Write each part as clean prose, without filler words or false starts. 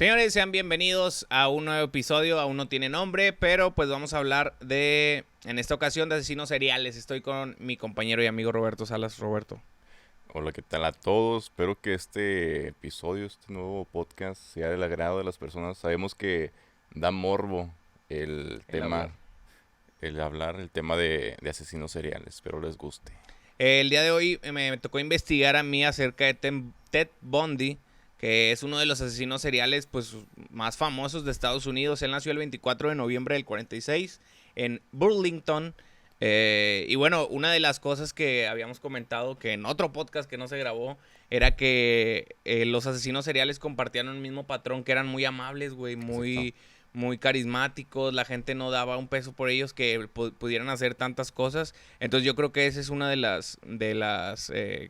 Señores, sean bienvenidos a un nuevo episodio. Aún no tiene nombre, pero pues vamos a hablar en esta ocasión, de asesinos seriales. Estoy con mi compañero y amigo Roberto Salas. Roberto. Hola, ¿qué tal a todos? Espero que este episodio, este nuevo podcast sea del agrado de las personas. Sabemos que da morbo el El hablar. tema, el tema de asesinos seriales. Espero les guste. El día de hoy me tocó investigar a mí acerca de Ted Bundy, que es uno de los asesinos seriales pues, más famosos de Estados Unidos. Él nació el 24 de noviembre del 46 en Burlington. Y bueno, una de las cosas que habíamos comentado que en otro podcast que no se grabó era que los asesinos seriales compartían un mismo patrón, que eran muy amables, güey, Exacto. muy carismáticos. La gente no daba un peso por ellos, que pudieran hacer tantas cosas. Entonces yo creo que esa es una de las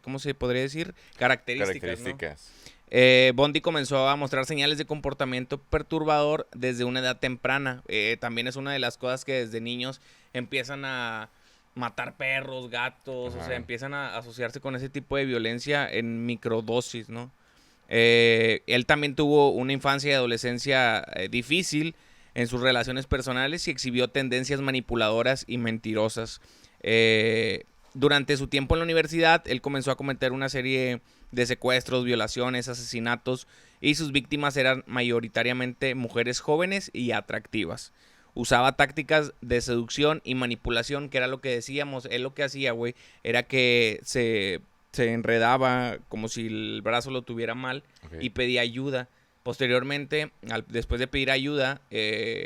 ¿cómo se podría decir? Características, ¿no? Características. Bundy comenzó a mostrar señales de comportamiento perturbador desde una edad temprana. También es una de las cosas que desde niños empiezan a matar perros, gatos, o sea, Ajá. empiezan a asociarse con ese tipo de violencia en microdosis, ¿no? Él también tuvo una infancia y adolescencia difícil en sus relaciones personales y exhibió tendencias manipuladoras y mentirosas. Durante su tiempo en la universidad, él comenzó a cometer una serie de secuestros, violaciones, asesinatos, y sus víctimas eran mayoritariamente mujeres jóvenes y atractivas. Usaba tácticas de seducción y manipulación, que era lo que decíamos. Él lo que hacía, güey, era que se enredaba como si el brazo lo tuviera mal Ok. y pedía ayuda. Posteriormente, después de pedir ayuda,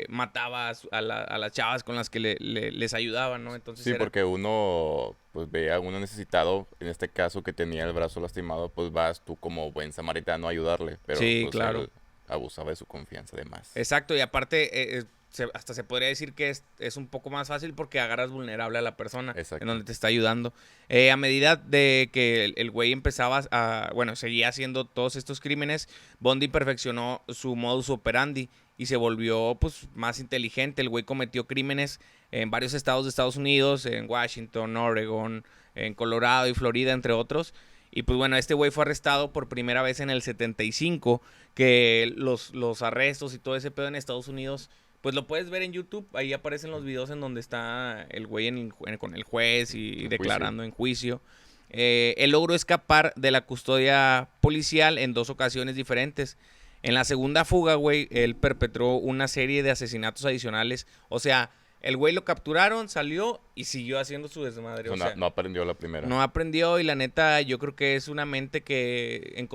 mataba a las chavas con las que les ayudaban, ¿no? Entonces Sí, era... porque uno, pues ve a uno necesitado, en este caso que tenía el brazo lastimado, pues vas tú como buen samaritano a ayudarle, pero Sí, pues claro. él abusaba de su confianza de más. Exacto, y aparte, hasta se podría decir que es un poco más fácil porque agarras vulnerable a la persona en Exacto. donde te está ayudando. A medida de que el güey empezaba bueno, seguía haciendo todos estos crímenes, Bundy perfeccionó su modus operandi y se volvió pues más inteligente. El güey cometió crímenes en varios estados de Estados Unidos, en Washington, Oregon, en Colorado y Florida, entre otros. Y pues bueno, este güey fue arrestado por primera vez en el 75, que los arrestos y todo ese pedo en Estados Unidos, pues lo puedes ver en YouTube. Ahí aparecen los videos en donde está el güey con el juez y En juicio. declarando en juicio. Él logró escapar de la custodia policial en 2 ocasiones diferentes. En la segunda fuga, güey, él perpetró una serie de asesinatos adicionales. O sea, el güey lo capturaron, salió y siguió haciendo su desmadre. O O sea, no, sea, no aprendió la primera. no aprendió, y la neta yo creo que es una mente que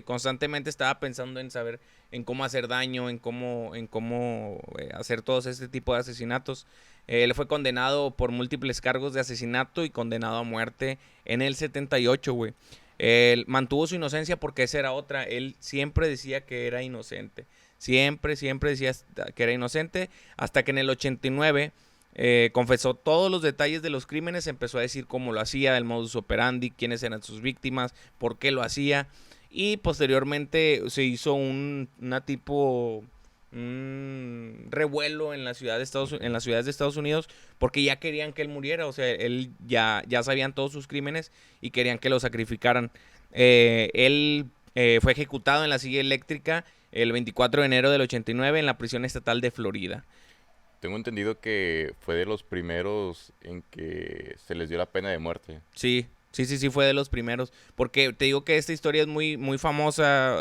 constantemente estaba pensando en saber en cómo hacer daño, en cómo hacer todos este tipo de asesinatos. Él fue condenado por múltiples cargos de asesinato y condenado a muerte en el 78, güey. Él mantuvo su inocencia porque esa era otra. Él siempre decía que era inocente. Siempre decía que era inocente, hasta que en el 89 confesó todos los detalles de los crímenes. Empezó a decir cómo lo hacía, el modus operandi, quiénes eran sus víctimas, por qué lo hacía. Y posteriormente se hizo una tipo un revuelo en en las ciudades de Estados Unidos, porque ya querían que él muriera. O sea, él ya sabían todos sus crímenes y querían que lo sacrificaran. Él fue ejecutado en la silla eléctrica el 24 de enero del 89 en la prisión estatal de Florida. Tengo entendido que fue de los primeros en que se les dio la pena de muerte. Sí, fue de los primeros. Porque te digo que esta historia es muy famosa.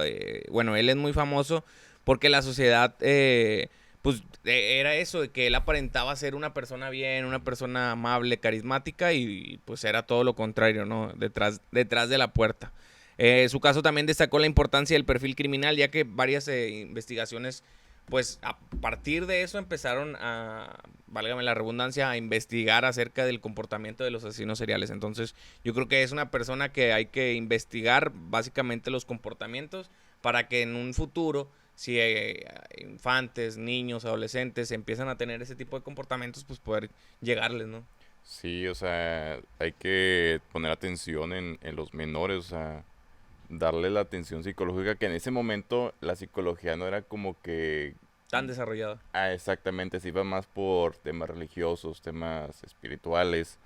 Bueno, él es muy famoso porque la sociedad, pues, era eso, de que él aparentaba ser una persona bien, una persona amable, carismática, y pues era todo lo contrario, ¿no? Detrás de la puerta. Su caso también destacó la importancia del perfil criminal, ya que varias investigaciones, pues a partir de eso empezaron válgame la redundancia, a investigar acerca del comportamiento de los asesinos seriales. Entonces, yo creo que es una persona que hay que investigar básicamente los comportamientos para que en un futuro, si infantes, niños, adolescentes empiezan a tener ese tipo de comportamientos, pues poder llegarles, ¿no? Sí, o sea, hay que poner atención en los menores, o sea, darle la atención psicológica, que en ese momento la psicología no era como que, Tan desarrollado. exactamente, se iba más por temas religiosos, temas espirituales,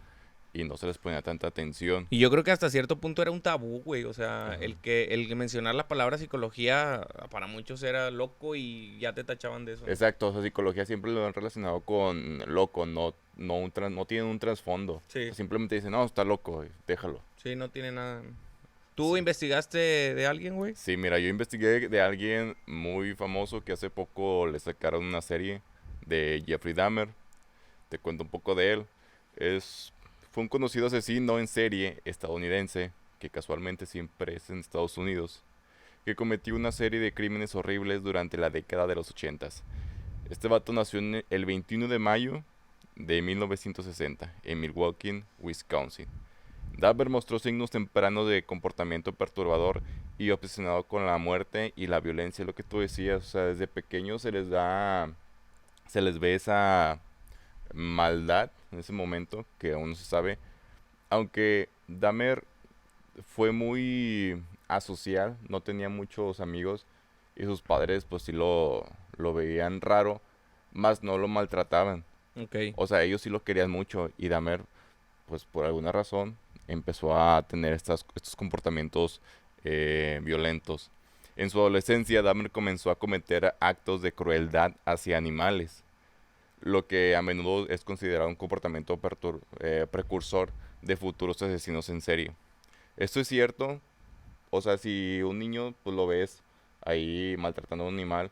y no se les ponía tanta atención. Y yo creo que hasta cierto punto era un tabú, güey. O sea, Ajá. el que mencionar la palabra psicología para muchos era loco y ya te tachaban de eso, ¿no? Exacto, o sea, psicología siempre lo han relacionado con loco, no tienen un trasfondo. O Sí, sea, simplemente dicen, no, está loco, déjalo. sí, no tiene nada. ¿Tú Sí. investigaste de alguien, güey? Sí, mira, yo investigué de alguien muy famoso que hace poco le sacaron una serie de Jeffrey Dahmer. Te cuento un poco de él. Es, fue un conocido asesino en serie estadounidense, que casualmente siempre es en Estados Unidos, que cometió una serie de crímenes horribles durante la década de los ochentas. Este vato nació el 21 de mayo de 1960 en Milwaukee, Wisconsin. Dahmer mostró signos tempranos de comportamiento perturbador y obsesionado con la muerte y la violencia, lo que tú decías, o sea, desde pequeños se les ve esa maldad en ese momento que aún no se sabe, aunque Dahmer fue muy asocial, no tenía muchos amigos y sus padres pues sí lo veían raro, más no lo maltrataban. Ok. O sea, ellos sí lo querían mucho y Dahmer pues por alguna razón empezó a tener estos comportamientos violentos. En su adolescencia, Dahmer comenzó a cometer actos de crueldad hacia animales, lo que a menudo es considerado un comportamiento precursor de futuros asesinos en serie. Esto es cierto, o sea, si un niño pues lo ves ahí maltratando a un animal,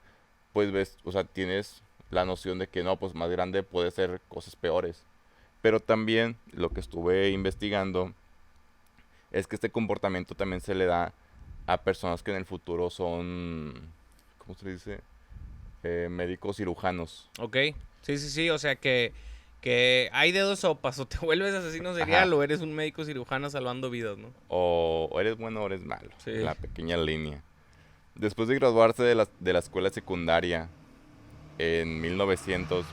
pues ves, o sea, tienes la noción de que no, pues más grande puede ser cosas peores. Pero también lo que estuve investigando es que este comportamiento también se le da a personas que en el futuro son, ¿cómo se dice? Médicos cirujanos. Ok. Sí, sí, sí. O sea que hay de dos sopas. O te vuelves asesino Ajá. serial o eres un médico cirujano salvando vidas, ¿no? O eres bueno o eres malo. Sí. La pequeña línea. Después de graduarse de la escuela secundaria en 1900,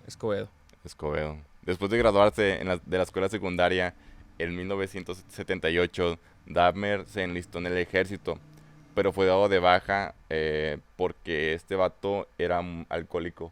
Escobedo. Escobedo. Después de graduarse de la escuela secundaria en 1978, Dahmer se enlistó en el ejército, pero fue dado de baja porque este vato era alcohólico.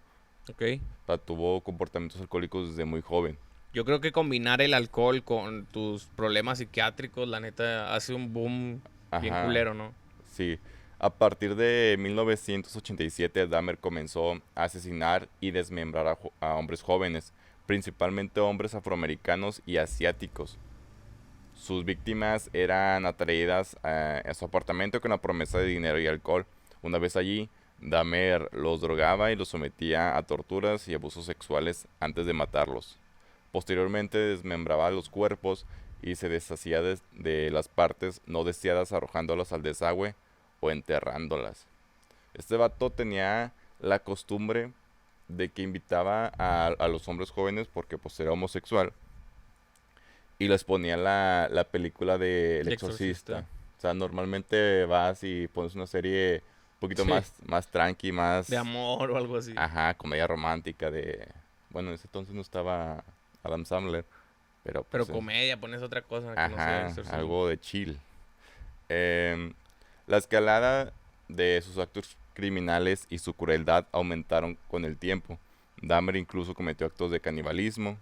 Ok. O sea, tuvo comportamientos alcohólicos desde muy joven. Yo creo que combinar el alcohol con tus problemas psiquiátricos, la neta, hace un boom bien Ajá, culero, ¿no? sí. A partir de 1987, Dahmer comenzó a asesinar y desmembrar a hombres jóvenes, principalmente hombres afroamericanos y asiáticos. Sus víctimas eran atraídas a su apartamento con la promesa de dinero y alcohol. Una vez allí, Dahmer los drogaba y los sometía a torturas y abusos sexuales antes de matarlos. Posteriormente desmembraba los cuerpos y se deshacía de las partes no deseadas arrojándolas al desagüe o enterrándolas. Este vato tenía la costumbre de que invitaba a los hombres jóvenes, porque pues era homosexual, y les ponía la película de El El exorcista. Exorcista. O sea, normalmente vas y pones una serie un poquito Sí. más tranqui, De más, amor o algo así. ajá, comedia romántica de... Bueno, en ese entonces no estaba Adam Sandler, pero Pero pues, comedia, pones otra cosa que no sea el ajá, exorcismo. algo de chill. Em, la escalada de sus actos criminales y su crueldad aumentaron con el tiempo. Dahmer incluso cometió actos de canibalismo,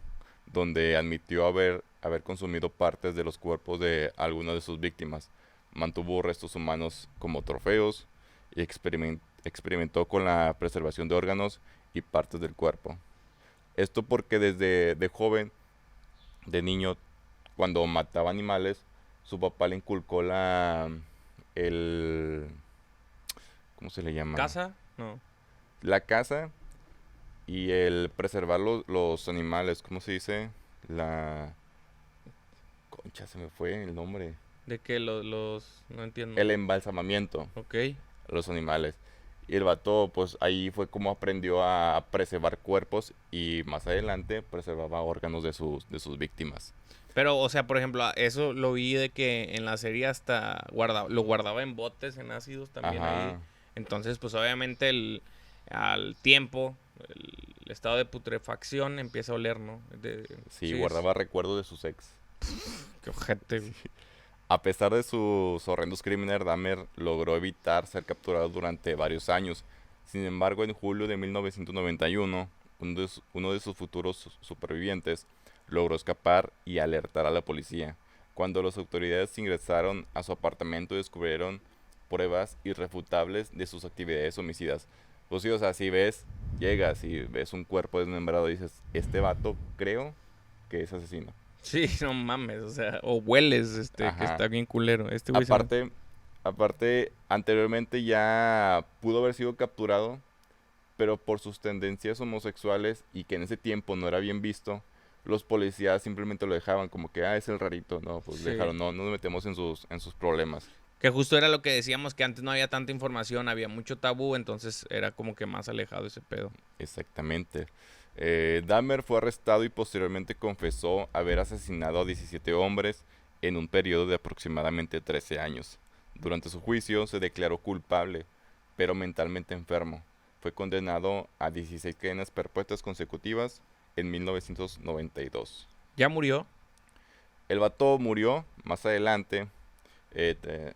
donde admitió haber consumido partes de los cuerpos de algunas de sus víctimas. Mantuvo restos humanos como trofeos y experimentó con la preservación de órganos y partes del cuerpo. Esto porque desde de joven, de niño, cuando mataba animales, su papá le inculcó el, ¿cómo se le llama? ¿Casa? No. La caza y el preservar los animales, ¿cómo se dice? La, concha, se me fue el nombre. ¿De qué? No entiendo. El embalsamamiento Ok. a los animales. Y el vato, pues ahí fue como aprendió a preservar cuerpos y más adelante preservaba órganos de sus víctimas. Pero, o sea, por ejemplo, eso lo vi de que en la serie hasta lo guardaba en botes, en ácidos también ahí. Ajá, Entonces, pues obviamente al tiempo, el estado de putrefacción empieza a oler, ¿no? sí, Sí, guardaba recuerdos de sus ex. qué ojete, güey. A pesar de sus horrendos crímenes, Dahmer logró evitar ser capturado durante varios años. Sin embargo, en julio de 1991, uno de sus futuros supervivientes logró escapar y alertar a la policía. Cuando las autoridades ingresaron a su apartamento descubrieron pruebas irrefutables de sus actividades homicidas. Pues sí, o sea, si llegas y ves un cuerpo desmembrado y dices, este vato creo que es asesino. Sí, no mames, o sea, o hueles, que Ajá. está bien culero. Este güey Aparte, anteriormente ya pudo haber sido capturado, pero por sus tendencias homosexuales y que en ese tiempo no era bien visto, los policías simplemente lo dejaban como que, es el rarito, no, pues sí. dejaron, no nos metemos en sus problemas. Que justo era lo que decíamos, que antes no había tanta información, había mucho tabú, entonces era como que más alejado ese pedo. Exactamente. Dahmer fue arrestado y posteriormente confesó haber asesinado a 17 hombres en un periodo de aproximadamente 13 años. Durante su juicio se declaró culpable, pero mentalmente enfermo. Fue condenado a 16 cadenas perpetuas consecutivas en 1992. ¿Ya murió? El vato murió más adelante,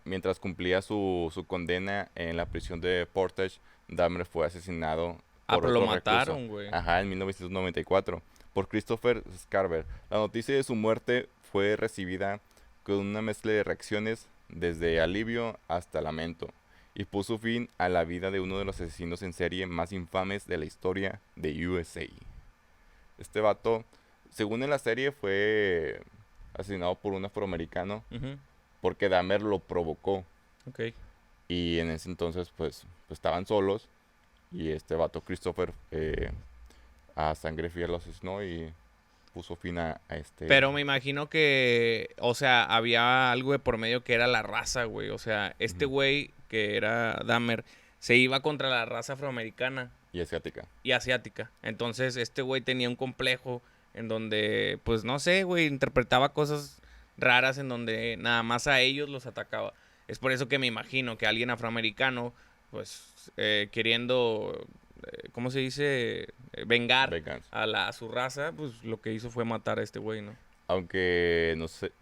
mientras cumplía su condena en la prisión de Portage. Dahmer fue asesinado por Pero lo otro recluso. mataron, güey. Ajá, en 1994, por Christopher Scarver. La noticia de su muerte fue recibida con una mezcla de reacciones, desde alivio hasta lamento, y puso fin a la vida de uno de los asesinos en serie más infames de la historia de USA. Este vato, según en la serie, fue asesinado por un afroamericano Ujú, porque Dahmer lo provocó. ok. Y en ese entonces, pues estaban solos. Y este vato, Christopher, a sangre fría lo asesinó y puso fin a este... Pero me imagino que, o sea, había algo de por medio que era la raza, güey. O sea, este Ujú. güey, que era Dahmer, se iba contra la raza afroamericana Y asiática. y asiática. Entonces, este güey tenía un complejo en donde, pues no sé, güey, interpretaba cosas raras en donde nada más a ellos los atacaba. Es por eso que me imagino que alguien afroamericano, pues, queriendo, ¿cómo se dice? Vengar Vegans. a su raza, pues lo que hizo fue matar a este güey, ¿no? Aunque no se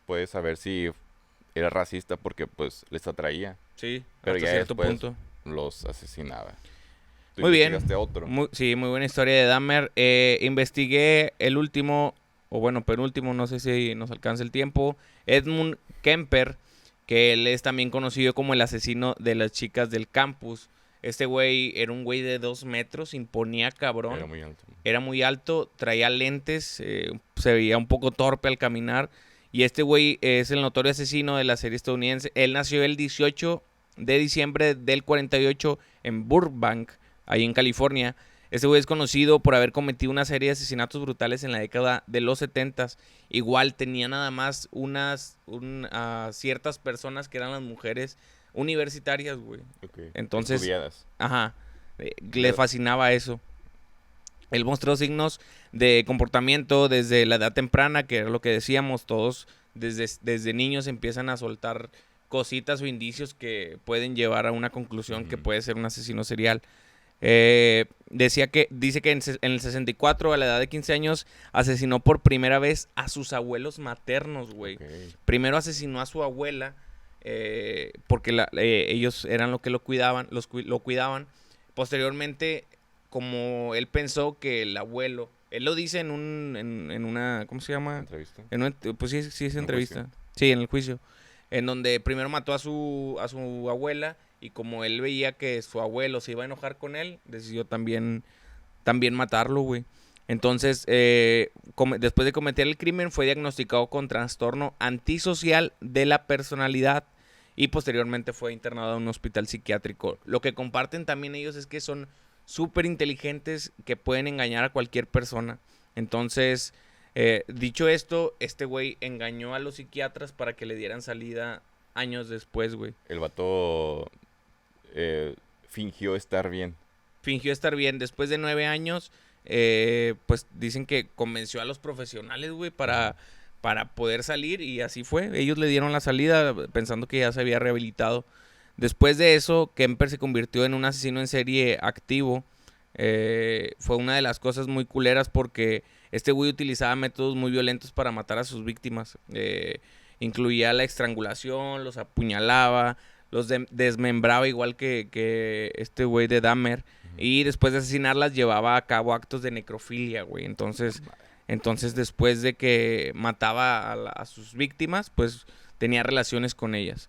puede saber si era racista porque pues les atraía. Sí, Pero hasta ya cierto después punto. los asesinaba. Tú Muy bien. investigaste otro. Sí, muy buena historia de Dahmer. Investigué el último, o bueno, penúltimo, no sé si nos alcanza el tiempo. Edmund Kemper, que él es también conocido como el asesino de las chicas del campus. Este güey era un güey de 2 metros, imponía cabrón. Era muy alto. Era muy alto, traía lentes, se veía un poco torpe al caminar. Y este güey es el notorio asesino de la serie estadounidense. Él nació el 18 de diciembre del 48 en Burbank, ahí en California. Este güey es conocido por haber cometido una serie de asesinatos brutales en la década de los 70s. Igual tenía nada más ciertas personas que eran las mujeres universitarias, güey. Okay. Entonces, Estudiadas. ajá, le fascinaba eso. Él mostró signos de comportamiento desde la edad temprana, que era lo que decíamos, todos desde niños empiezan a soltar cositas o indicios que pueden llevar a una conclusión que puede ser un asesino serial. Dice que en el 64, a la edad de 15 años, asesinó por primera vez a sus abuelos maternos, güey. Okay. Primero asesinó a su abuela, porque ellos eran lo que lo cuidaban, lo cuidaban. Posteriormente, como él pensó que el abuelo, él lo dice en una, ¿cómo se llama? ¿Entrevista? Pues sí, sí es ¿En un entrevista. juicio? Sí, en el juicio. En donde primero mató a su abuela y como él veía que su abuelo se iba a enojar con él, decidió también matarlo, güey. Entonces, después de cometer el crimen, fue diagnosticado con trastorno antisocial de la personalidad y posteriormente fue internado en un hospital psiquiátrico. Lo que comparten también ellos es que son súper inteligentes, que pueden engañar a cualquier persona. Entonces, dicho esto, este güey engañó a los psiquiatras para que le dieran salida años después, güey. El vato fingió estar bien. Fingió estar bien. Después de 9 años, pues dicen que convenció a los profesionales, güey, para poder salir y así fue. Ellos le dieron la salida pensando que ya se había rehabilitado. Después de eso, Kemper se convirtió en un asesino en serie activo. Fue una de las cosas muy culeras porque este güey utilizaba métodos muy violentos para matar a sus víctimas. Incluía la estrangulación, los apuñalaba, los desmembraba igual que este güey de Dahmer. Y después de asesinarlas llevaba a cabo actos de necrofilia, güey. Entonces, Entonces, después de que mataba a sus víctimas, pues tenía relaciones con ellas.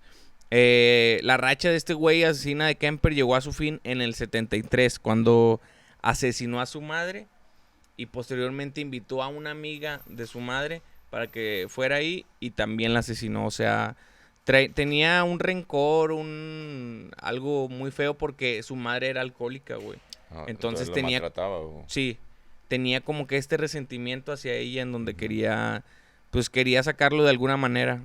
La racha de este güey asesina de Kemper llegó a su fin en el 73, cuando asesinó a su madre y posteriormente invitó a una amiga de su madre para que fuera ahí y también la asesinó. O sea, tenía un rencor, algo muy feo porque su madre era alcohólica, güey. Entonces Entonces lo maltrataba, güey. sí, tenía como que este resentimiento hacia ella en donde quería sacarlo de alguna manera.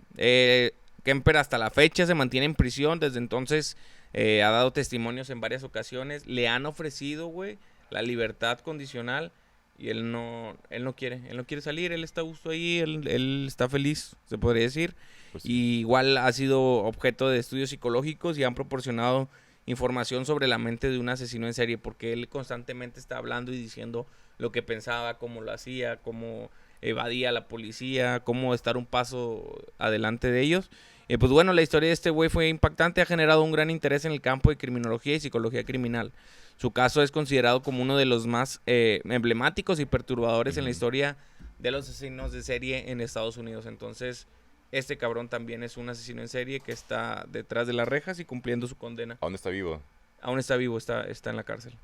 Kemper hasta la fecha se mantiene en prisión, desde entonces ha dado testimonios en varias ocasiones. Le han ofrecido, güey, la libertad condicional y él no quiere salir, él está a gusto ahí, él está feliz, se podría decir. Pues sí. Y igual ha sido objeto de estudios psicológicos y han proporcionado información sobre la mente de un asesino en serie, porque él constantemente está hablando y diciendo lo que pensaba, cómo lo hacía, cómo evadía a la policía, cómo estar un paso adelante de ellos. Pues bueno, la historia de este güey fue impactante, ha generado un gran interés en el campo de criminología y psicología criminal. Su caso es considerado como uno de los más emblemáticos y perturbadores en la historia de los asesinos de serie en Estados Unidos. Entonces, este cabrón también es un asesino en serie que está detrás de las rejas y cumpliendo su condena. ¿Aún está vivo? Aún está vivo, está en la cárcel.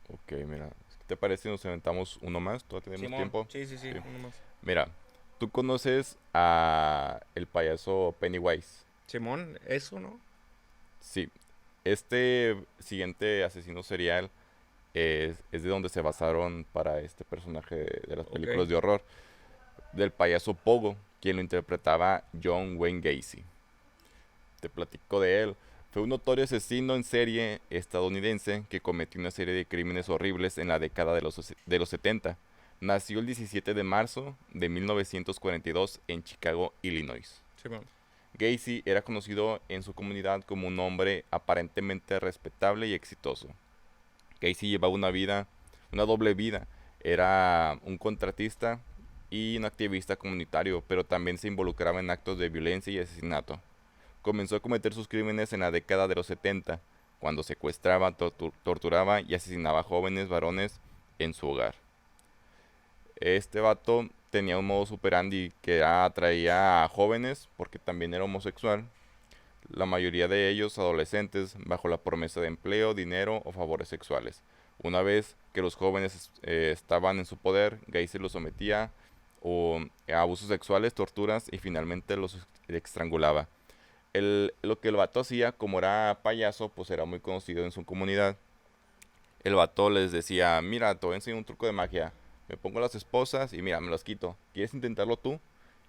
Ok, mira. ¿Qué te parece si nos inventamos uno más? ¿Todavía tenemos Simón, tiempo? sí, Sí. uno más. Mira, ¿tú conoces a el payaso Pennywise? Simón, eso, ¿no? Sí. Este siguiente asesino serial es de donde se basaron para este personaje de las películas Ok. de horror. Del payaso Pogo, quien lo interpretaba John Wayne Gacy. Te platico de él. Fue un notorio asesino en serie estadounidense que cometió una serie de crímenes horribles en la década de los 70. Nació el 17 de marzo de 1942 en Chicago, Illinois. Simón. Gacy era conocido en su comunidad como un hombre aparentemente respetable y exitoso. Gacy llevaba una doble vida. Era un contratista y un activista comunitario, pero también se involucraba en actos de violencia y asesinato. Comenzó a cometer sus crímenes en la década de los 70, cuando secuestraba, torturaba y asesinaba a jóvenes varones en su hogar. Este vato tenía un modo superandi que atraía a jóvenes porque también era homosexual, la mayoría de ellos adolescentes, bajo la promesa de empleo, dinero o favores sexuales. Una vez que los jóvenes estaban en su poder, Gacy los sometía a abusos sexuales, torturas y finalmente los estrangulaba. Lo que el vato hacía, como era payaso, pues era muy conocido en su comunidad. El vato les decía, mira, te voy a enseñar un truco de magia. Me pongo las esposas y mira, me las quito. ¿Quieres intentarlo tú?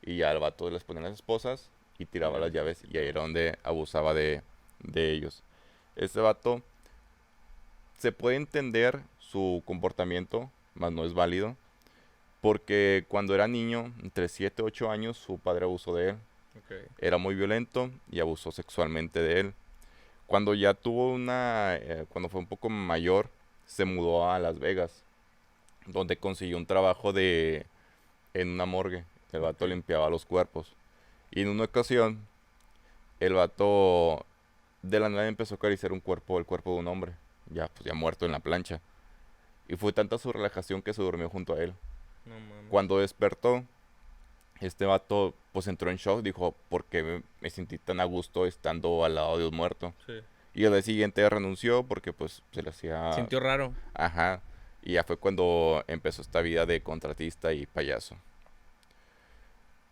Y ya el vato les ponía las esposas y tiraba las llaves y ahí era donde abusaba de ellos. Este vato se puede entender su comportamiento, mas no es válido, porque cuando era niño, entre 7 y 8 años, su padre abusó de él. Ok. Era muy violento y abusó sexualmente de él. Cuando ya tuvo cuando fue un poco mayor, se mudó a Las Vegas, donde consiguió un trabajo en una morgue. El vato Ok. limpiaba los cuerpos. Y en una ocasión, el vato de la nada empezó a acariciar el cuerpo de un hombre, pues ya muerto en la plancha. Y fue tanta su relajación que se durmió junto a él. No mames. Cuando despertó, este vato pues entró en shock, dijo, ¿por qué me sentí tan a gusto estando al lado de un muerto? Sí. Y al día siguiente renunció porque pues se le hacía... Sintió raro. Ajá. Y ya fue cuando empezó esta vida de contratista y payaso.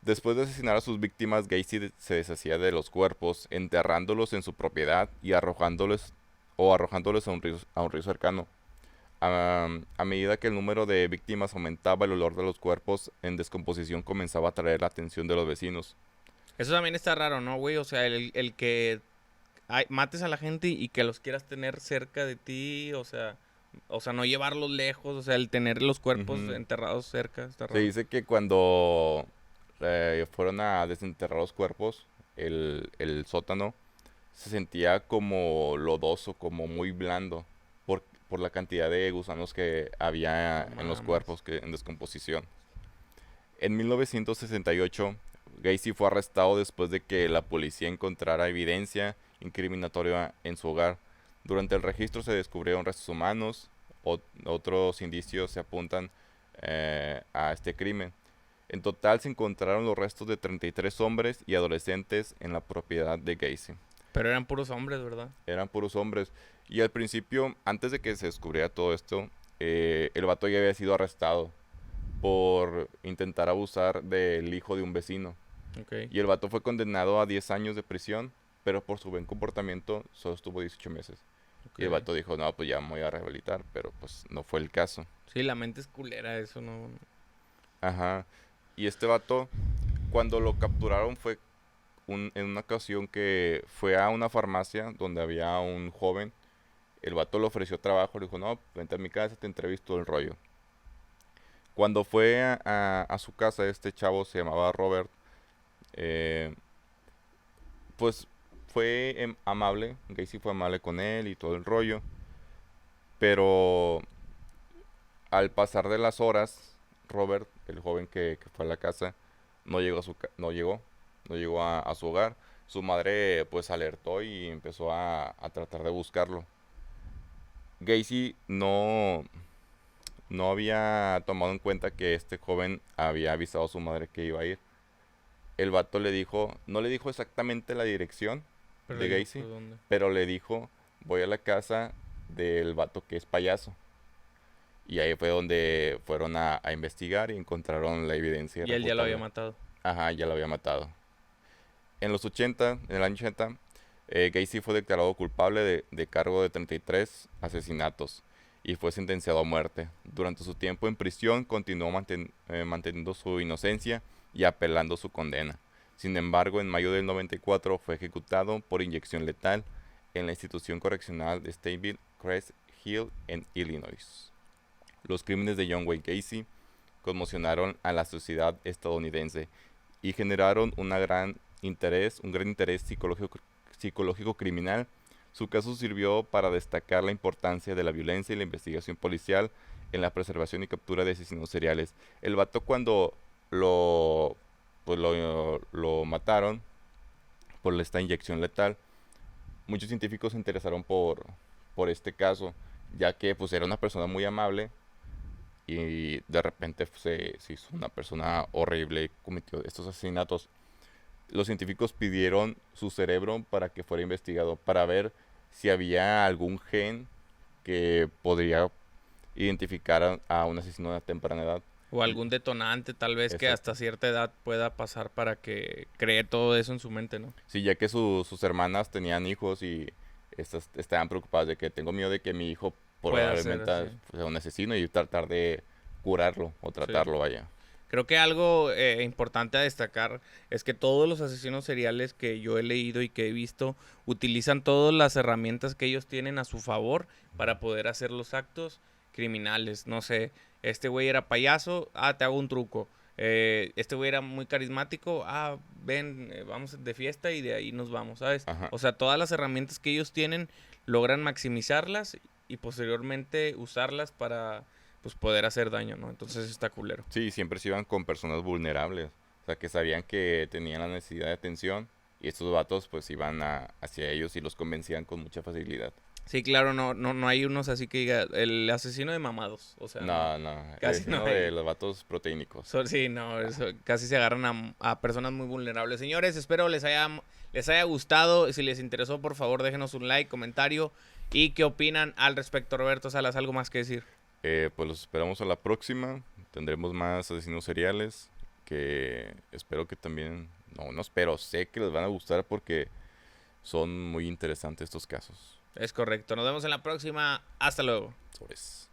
Después de asesinar a sus víctimas, Gacy se deshacía de los cuerpos, enterrándolos en su propiedad y arrojándolos a un río cercano. A medida que el número de víctimas aumentaba, el olor de los cuerpos en descomposición comenzaba a atraer la atención de los vecinos. Eso también está raro, ¿no, güey? O sea, el que mates a la gente y que los quieras tener cerca de ti, o sea, no llevarlos lejos, o sea, el tener los cuerpos Ujú. enterrados cerca, está Se raro. dice que cuando fueron a desenterrar los cuerpos, el sótano se sentía como lodoso, como muy blando, por la cantidad de gusanos que había No en los mames. cuerpos en descomposición. En 1968, Gacy fue arrestado después de que la policía encontrara evidencia incriminatoria en su hogar. Durante el registro se descubrieron restos humanos, otros indicios se apuntan a este crimen. En total se encontraron los restos de 33 hombres y adolescentes en la propiedad de Gacy. Pero eran puros hombres, ¿verdad? Eran puros hombres. Y al principio, antes de que se descubriera todo esto, el vato ya había sido arrestado por intentar abusar del hijo de un vecino. Ok, Y el vato fue condenado a 10 años de prisión, pero por su buen comportamiento solo estuvo 18 meses. ok. Y el vato dijo, no, pues ya me voy a rehabilitar, pero pues no fue el caso. Sí, la mente es culera, eso no... Ajá. Y este vato, cuando lo capturaron fue en una ocasión que fue a una farmacia donde había un joven. El vato le ofreció trabajo, le dijo, no, vente a mi casa, te entrevisto el rollo. Cuando fue a su casa, este chavo se llamaba Robert, eh, pues fue amable, Gacy fue amable con él y todo el rollo, pero al pasar de las horas, Robert, el joven que fue a la casa, no llegó a no llegó a su hogar. Su madre pues alertó y empezó a tratar de buscarlo. Gacy no había tomado en cuenta que este joven había avisado a su madre que iba a ir. El vato le dijo, no le dijo exactamente la dirección Pero de digo, Gacy, pues, ¿dónde? pero le dijo, voy a la casa del vato que es payaso. Y ahí fue donde fueron a investigar y encontraron la evidencia Y él ya lo había irrefutable. matado. Ajá, ya lo había matado. En el año 80, Gacy fue declarado culpable de cargo de 33 asesinatos y fue sentenciado a muerte. Durante su tiempo en prisión continuó manteniendo su inocencia y apelando su condena. Sin embargo, en mayo del 94 fue ejecutado por inyección letal en la institución correccional de Stateville Crest Hill en Illinois. Los crímenes de John Wayne Gacy conmocionaron a la sociedad estadounidense y generaron un gran interés psicológico criminal. Su caso sirvió para destacar la importancia de la violencia y la investigación policial en la preservación y captura de asesinos seriales. El vato cuando lo, lo mataron por esta inyección letal, muchos científicos se interesaron por este caso, ya que pues era una persona muy amable y de repente se hizo una persona horrible y cometió estos asesinatos. Los científicos pidieron su cerebro para que fuera investigado, para ver si había algún gen que podría identificar a un asesino de temprana edad. O algún detonante, tal vez, que hasta Exacto. cierta edad pueda pasar para que cree todo eso en su mente, ¿no? Sí, ya que sus hermanas tenían hijos y estas estaban preocupadas de que tengo miedo de que mi hijo Pueda ser probablemente así. sea un asesino y tratar de curarlo o Sí. tratarlo, vaya. Creo que algo importante a destacar es que todos los asesinos seriales que yo he leído y que he visto utilizan todas las herramientas que ellos tienen a su favor para poder hacer los actos criminales. No sé, este güey era payaso, te hago un truco. Este güey era muy carismático, ven, vamos de fiesta y de ahí nos vamos, ¿sabes? Ajá. O sea, todas las herramientas que ellos tienen logran maximizarlas y posteriormente usarlas para pues poder hacer daño, ¿no? Entonces está culero. Sí, siempre se iban con personas vulnerables. O sea, que sabían que tenían la necesidad de atención y estos vatos pues iban hacia ellos y los convencían con mucha facilidad. Sí, claro, no hay unos así que diga el asesino de mamados, o sea, no, No, no, el casi no asesino de hay. los vatos proteínicos. Sí, no, casi se agarran a personas muy vulnerables. Señores, espero les haya gustado. Si les interesó, por favor, déjenos un like, comentario y qué opinan al respecto. Roberto Salas, ¿algo más que decir? Pues los esperamos a la próxima. Tendremos más asesinos seriales que espero que también, no espero, sé que les van a gustar porque son muy interesantes estos casos. Es correcto. Nos vemos en la próxima. Hasta luego. Sobres.